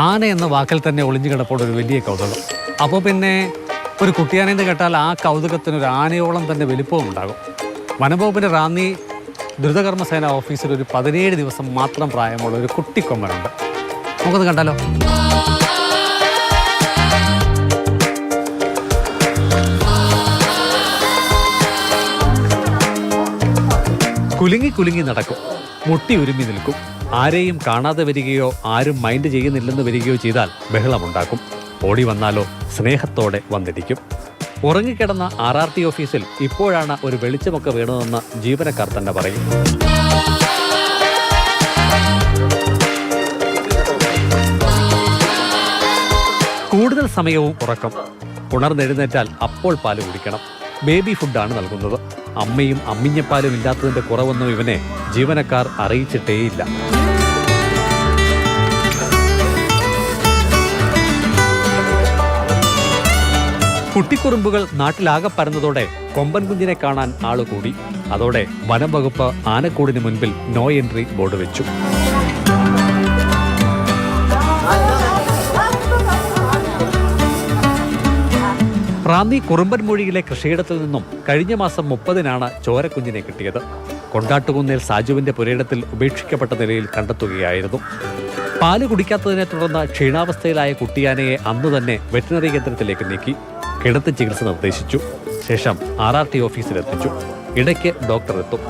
ആന എന്ന വാക്കിൽ തന്നെ ഒളിഞ്ഞു കിടപ്പോടെ ഒരു വലിയ കൗതുകം. അപ്പോൾ പിന്നെ ഒരു കുട്ടിയാനെന്ന് കേട്ടാൽ ആ കൗതുകത്തിന് ഒരു ആനയോളം തന്നെ വലിപ്പവും ഉണ്ടാകും. വനംവകുപ്പിൻ്റെ റാന്നി ദ്രുതകർമ്മസേന ഓഫീസിൽ ഒരു 17 ദിവസം മാത്രം പ്രായമുള്ള ഒരു കുട്ടിക്കൊമ്പനുണ്ട്. നമുക്കത് കണ്ടാലോ? കുലുങ്ങി കുലുങ്ങി നടക്കും, മുട്ടി ഉരുമ്മി നിൽക്കും. ആരെയും കാണാതെ വരികയോ ആരും മൈൻഡ് ചെയ്യുന്നില്ലെന്ന് വരികയോ ചെയ്താൽ ബഹളമുണ്ടാക്കും. ഓടി വന്നാലോ സ്നേഹത്തോടെ വന്നിരിക്കും. ഉറങ്ങിക്കിടന്ന RRT ഓഫീസിൽ ഇപ്പോഴാണ് ഒരു വെളിച്ചമൊക്കെ വീണതെന്ന് ജീവനക്കാർ തന്നെ പറയും. കൂടുതൽ സമയവും ഉറക്കം. ഉണർന്നെഴുന്നേറ്റാൽ അപ്പോൾ പാല് കുടിക്കണം. ബേബി ഫുഡാണ് നൽകുന്നത്. അമ്മയും അമ്മിഞ്ഞപ്പാലും ഇല്ലാത്തതിന്റെ കുറവൊന്നും ഇവനെ ജീവനക്കാർ അറിയിച്ചിട്ടേയില്ല. കുട്ടിക്കുറുമ്പുകൾ നാട്ടിലാകെ പരന്നതോടെ കൊമ്പൻ കുഞ്ഞിനെ കാണാൻ ആളുകൂടി. അതോടെ വനം വകുപ്പ് ആനക്കൂടിന് മുൻപിൽ നോ എൻട്രി ബോർഡ് വെച്ചു. റാന്നി കുറുമ്പൻമൂഴിയിലെ കൃഷിയിടത്തിൽ നിന്നും കഴിഞ്ഞ മാസം 30-നാണ് ചോരക്കുഞ്ഞിനെ കിട്ടിയത്. കൊണ്ടാട്ടുകുന്നേൽ സാജുവിന്റെ പുരയിടത്തിൽ ഉപേക്ഷിക്കപ്പെട്ട നിലയിൽ കണ്ടെത്തുകയായിരുന്നു. പാല് കുടിക്കാത്തതിനെ തുടർന്ന് ക്ഷീണാവസ്ഥയിലായ കുട്ടിയാനയെ അന്നു തന്നെ വെറ്റിനറി കേന്ദ്രത്തിലേക്ക് നീക്കി കിടത്തി ചികിത്സ നിർദ്ദേശിച്ചു. ശേഷം RRT ഓഫീസിലെത്തിച്ചു. ഇടയ്ക്ക് ഡോക്ടർ എത്തും.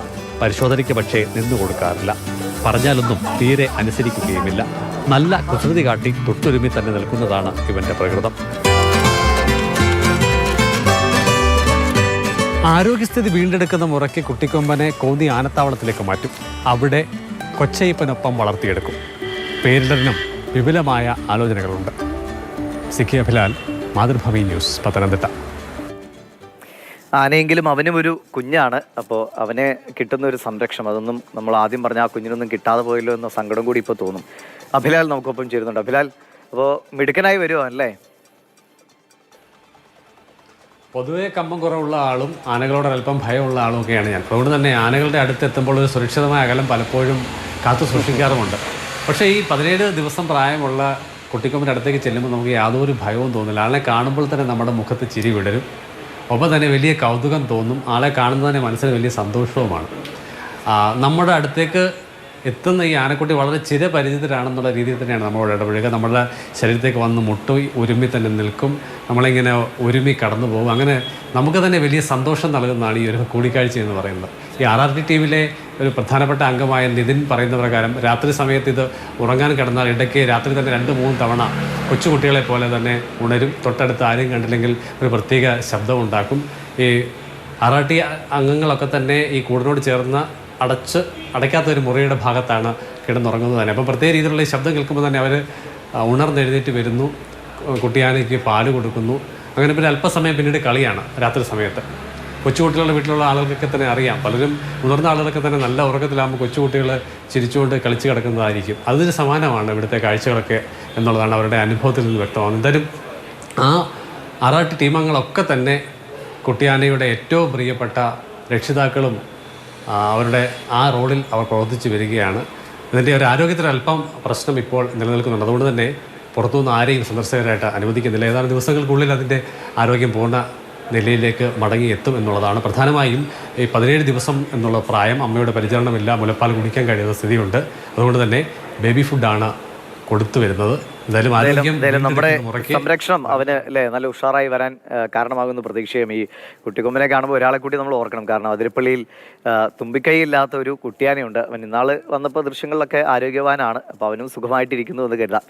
പരിശോധനയ്ക്ക് പക്ഷേ നിന്നു കൊടുക്കാറില്ല. പറഞ്ഞാലൊന്നും തീരെ അനുസരിക്കുകയുമില്ല. നല്ല കുസൃതി കാട്ടി തൊട്ടുരുമി തന്നെ നിൽക്കുന്നതാണ് ഇവന്റെ പ്രകൃതം. ആരോഗ്യസ്ഥിതി വീണ്ടെടുക്കുന്ന മുറയ്ക്ക് കുട്ടിക്കൊമ്പനെ കോന്നി ആനത്താവളത്തിലേക്ക് മാറ്റും. അവിടെ കൊച്ചയ്യപ്പനൊപ്പം വളർത്തിയെടുക്കും. പേരിടലിനും വിപുലമായ ആലോചനകളുണ്ട്. സിക്കി അഭിലാൽ, മാതൃഭൂമി ന്യൂസ്, പത്തനംതിട്ട. ആനയെങ്കിലും അവനും ഒരു കുഞ്ഞാണ്. അപ്പോൾ അവനെ കിട്ടുന്ന ഒരു സംരക്ഷണം, അതൊന്നും നമ്മൾ ആദ്യം പറഞ്ഞ ആ കുഞ്ഞിനൊന്നും കിട്ടാതെ പോയല്ലോ എന്ന സങ്കടം കൂടി ഇപ്പോൾ തോന്നും. അഭിലാൽ നമുക്കൊപ്പം ചേരുന്നുണ്ട്. അഭിലാൽ, അപ്പോൾ മിടുക്കനായി വരുമോ അല്ലേ? പൊതുവെ കമ്പം കുറവുള്ള ആളും ആനകളോട് അല്പം ഭയമുള്ള ആളും ഒക്കെയാണ് ഞാൻ. അതുകൊണ്ട് തന്നെ ആനകളുടെ അടുത്ത് എത്തുമ്പോൾ ഒരു സുരക്ഷിതമായ അകലം പലപ്പോഴും കാത്തു സൂക്ഷിക്കാറുമുണ്ട്. പക്ഷേ ഈ 17 ദിവസം പ്രായമുള്ള കുട്ടിക്കൊമ്പൻ്റെ അടുത്തേക്ക് ചെല്ലുമ്പോൾ നമുക്ക് യാതൊരു ഭയവും തോന്നില്ല. ആളെ കാണുമ്പോൾ തന്നെ നമ്മുടെ മുഖത്ത് ചിരി വിടരും. ഒപ്പം തന്നെ വലിയ കൗതുകം തോന്നും. ആളെ കാണുന്നതിന് മനസ്സിന് വലിയ സന്തോഷവുമാണ്. നമ്മുടെ അടുത്തേക്ക് എത്തുന്ന ഈ ആനക്കുട്ടി വളരെ ചിരപരിചിതരാണെന്നുള്ള രീതിയിൽ തന്നെയാണ് നമ്മളോട് ഇടപഴകുക. നമ്മളുടെ ശരീരത്തേക്ക് വന്ന് മുട്ടി ഉരുമ്മി തന്നെ നിൽക്കും. നമ്മളിങ്ങനെ ഉരുമ്മി കടന്നു പോകും. അങ്ങനെ നമുക്ക് തന്നെ വലിയ സന്തോഷം നൽകുന്നതാണ് ഈ ഒരു കൂടിക്കാഴ്ച എന്ന് പറയുന്നത്. ഈ RRT ടീമിലെ ഒരു പ്രധാനപ്പെട്ട അംഗമായ നിതിൻ പറയുന്ന പ്രകാരം രാത്രി സമയത്ത് ഇത് ഉറങ്ങാൻ കിടന്നാൽ ഇടയ്ക്ക് രാത്രി തന്നെ 2-3 തവണ കൊച്ചുകുട്ടികളെ പോലെ തന്നെ ഉണരും. തൊട്ടടുത്ത് ആരെയും കണ്ടില്ലെങ്കിൽ ഒരു പ്രത്യേക ശബ്ദമുണ്ടാക്കും. ഈ RRT അംഗങ്ങളൊക്കെ തന്നെ ഈ കൂടിനോട് ചേർന്ന അടയ്ക്കാത്ത ഒരു മുറിയുടെ ഭാഗത്താണ് കിടന്നുറങ്ങുന്നത് തന്നെ. അപ്പം പ്രത്യേക രീതിയിലുള്ള ഈ ശബ്ദം കേൾക്കുമ്പോൾ തന്നെ അവർ ഉണർന്നെഴുന്നേറ്റ് വരുന്നു. കുട്ടിയാനയ്ക്ക് പാല് കൊടുക്കുന്നു. അങ്ങനെ പിന്നെ അല്പസമയം പിന്നീട് കളിയാണ് രാത്രി സമയത്ത്. കൊച്ചുകുട്ടികളുടെ വീട്ടിലുള്ള ആളുകൾക്കൊക്കെ തന്നെ അറിയാം. പലരും മുതിർന്ന ആളുകളൊക്കെ തന്നെ നല്ല ഉറക്കത്തിലാകുമ്പോൾ കൊച്ചുകുട്ടികൾ ചിരിച്ചുകൊണ്ട് കളിച്ച് കിടക്കുന്നതായിരിക്കും. അതിന് സമാനമാണ് ഇവിടുത്തെ കാഴ്ചകളൊക്കെ എന്നുള്ളതാണ് അവരുടെ അനുഭവത്തിൽ നിന്ന് വ്യക്തമാകുന്നത്. എന്തായാലും ആ RRT ടീമംഗങ്ങളൊക്കെ തന്നെ കുട്ടിയാനയുടെ ഏറ്റവും പ്രിയപ്പെട്ട രക്ഷിതാക്കളും അവരുടെ ആ റോളിൽ അവർ പ്രവർത്തിച്ചു വരികയാണ്. ഇതിൻ്റെ ഒരു ആരോഗ്യത്തിന് അല്പം പ്രശ്നം ഇപ്പോൾ നിലനിൽക്കുന്നുണ്ട്. അതുകൊണ്ട് തന്നെ പുറത്തുനിന്ന് ആരെയും സന്ദർശകരായിട്ട് അനുവദിക്കുന്നില്ല. ഏതാനും ദിവസങ്ങൾക്കുള്ളിൽ അതിൻ്റെ ആരോഗ്യം പൂർണ്ണ നിലയിലേക്ക് മടങ്ങിയെത്തും എന്നുള്ളതാണ്. പ്രധാനമായും ഈ 17 ദിവസം എന്നുള്ള പ്രായം, അമ്മയുടെ പരിചരണമില്ല, മുലപ്പാൽ കുടിക്കാൻ കഴിയുന്ന സ്ഥിതിയുണ്ട്. അതുകൊണ്ട് തന്നെ ബേബി ഫുഡാണ് കൊടുത്തു വരുന്നത്. എന്തായാലും നമ്മുടെ സംരക്ഷണം അവന് അല്ലേ നല്ല ഉഷാറായി വരാൻ കാരണമാകുന്ന പ്രതീക്ഷയും. ഈ കുട്ടിക്കൊമ്പനെ കാണുമ്പോൾ ഒരാളെ കൂടി നമ്മൾ ഓർക്കണം. കാരണം അതിരപ്പള്ളിയിൽ തുമ്പിക്കൈയില്ലാത്ത ഒരു കുട്ടിയാനയുണ്ട്. അവൻ ഇന്നാൾ വന്നപ്പോൾ ദൃശ്യങ്ങളിലൊക്കെ ആരോഗ്യവാനാണ്. അപ്പോൾ അവനും സുഖമായിട്ടിരിക്കുന്നു എന്ന് കരുതാം.